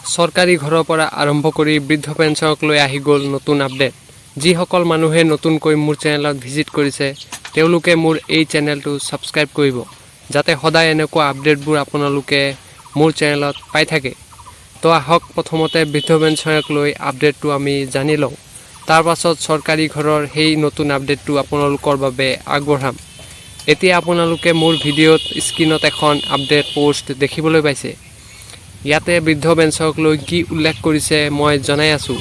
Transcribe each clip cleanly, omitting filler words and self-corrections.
চৰকাৰী ঘৰৰ পৰা আৰম্ভ কৰি বৃদ্ধ পেঞ্চনক লৈ আহি গ'ল নতুন আপডেট। যিসকল মানুহে নতুনকৈ মোৰ চেনেলত ভিজিট কৰিছে তেওঁলোকে মোৰ এই চেনেলটো ছাবস্ক্ৰাইব কৰিব, যাতে সদায় এনেকুৱা আপডেটবোৰ আপোনালোকে মোৰ চেনেলত পাই থাকে। তো আহক প্ৰথমতে বৃদ্ধ পেঞ্চনক লৈ আপডেটটো আমি জানি লওঁ। তাৰ পাছত চৰকাৰী ঘৰৰ সেই নতুন আপডেটটো আপোনালোকৰ বাবে আগবঢ়াম। এতিয়া আপোনালোকে মোৰ ভিডিঅ'ত স্ক্ৰীনত এখন আপডেট পোষ্ট দেখিবলৈ পাইছে। ইয়াতে বৃদ্ধ পেঞ্চনক লৈ কি উল্লেখ কৰিছে মই জনাই আছোঁ।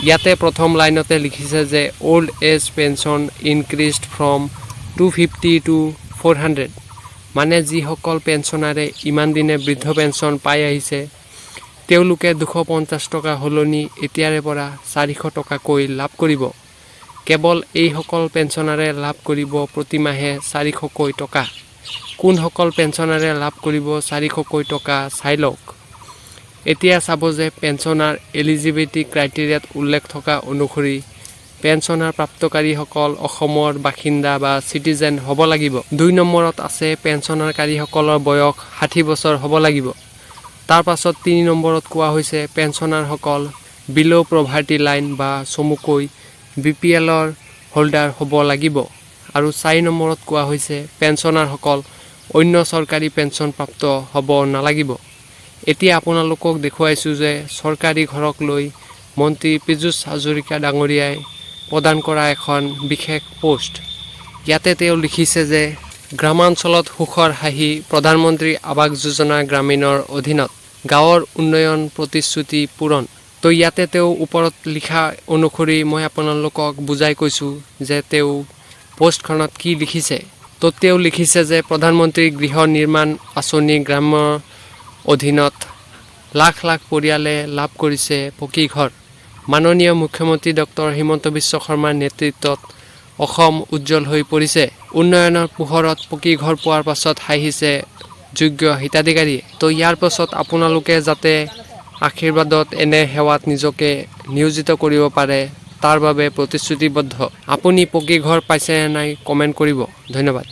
ইয়াতে প্ৰথম লাইনতে লিখিছে যে old age pension increased from 250 to 400, মানে যিসকল পেঞ্চনাৰে ইমান দিনে বৃদ্ধ পেঞ্চন পাই আহিছে তেওঁলোকে 250 টকা সলনি এতিয়াৰে পৰা 400 টকাকৈ লাভ কৰিব। কেৱল এইসকল পেঞ্চনাৰে লাভ কৰিব প্ৰতিমাহে 400কৈ টকা। কোনসকল পেঞ্চনাৰে লাভ কৰিব 400কৈ টকা চাই লওক। এতিয়া চাব যে পেঞ্চনাৰ এলিজিবিলিটি ক্ৰাইটেৰিয়াত উল্লেখ থকা অনুসৰি পেঞ্চনাৰ প্ৰাপ্তকাৰীসকল অসমৰ বাসিন্দা বা চিটিজেন হ'ব লাগিব। 2 নম্বৰত আছে পেঞ্চনাৰকাৰীসকলৰ বয়স 60 বছৰ হ'ব লাগিব। তাৰ পাছত 3 নম্বৰত কোৱা হৈছে পেঞ্চনাৰসকল বিল' পভাৰ্টি লাইন বা চমুকৈ BPLৰ হোল্ডাৰ হ'ব লাগিব। আৰু 4 নম্বৰত কোৱা হৈছে পেঞ্চনাৰসকল অন্য চৰকাৰী পেঞ্চন প্ৰাপ্ত হ'ব নালাগিব। এতিয়া আপোনালোকক দেখুৱাইছোঁ যে চৰকাৰী ঘৰক লৈ মন্ত্ৰী পীযুষ হাজৰিকা ডাঙৰীয়াই প্ৰদান কৰা এখন বিশেষ পোষ্ট। ইয়াতে তেওঁ লিখিছে যে গ্ৰামাঞ্চলত সুখৰ হাঁহি প্ৰধানমন্ত্ৰী আৱাস যোজনা গ্ৰামীণৰ অধীনত গাঁৱৰ উন্নয়ন প্ৰতিশ্ৰুতি পূৰণ। তো ইয়াতে তেওঁ ওপৰত লিখা অনুসৰি মই আপোনালোকক বুজাই কৈছোঁ যে তেওঁ পোষ্টখনত কি লিখিছে। তো তেওঁ লিখিছে যে প্ৰধানমন্ত্ৰী গৃহ নিৰ্মাণ আঁচনি গ্ৰামৰ অধীনত লাখ লাখ পৰিয়ালে লাভ কৰিছে পকী ঘৰ। মাননীয় মুখ্যমন্ত্ৰী ডক্টৰ হিমন্ত বিশ্ব শৰ্মাৰ নেতৃত্বত অসম উজ্জ্বল হৈ পৰিছে। উন্নয়নৰ পোহৰত পকী ঘৰ পোৱাৰ পাছত হাঁহিছে যোগ্য হিতাধিকাৰীয়ে। তো ইয়াৰ পাছত আপোনালোকে যাতে আশীৰ্বাদত এনে সেৱাত নিজকে নিয়োজিত কৰিব পাৰে তাৰ বাবে প্ৰতিশ্ৰুতিবদ্ধ। আপুনি পকী ঘৰ পাইছে নে নাই কমেণ্ট কৰিব। ধন্যবাদ।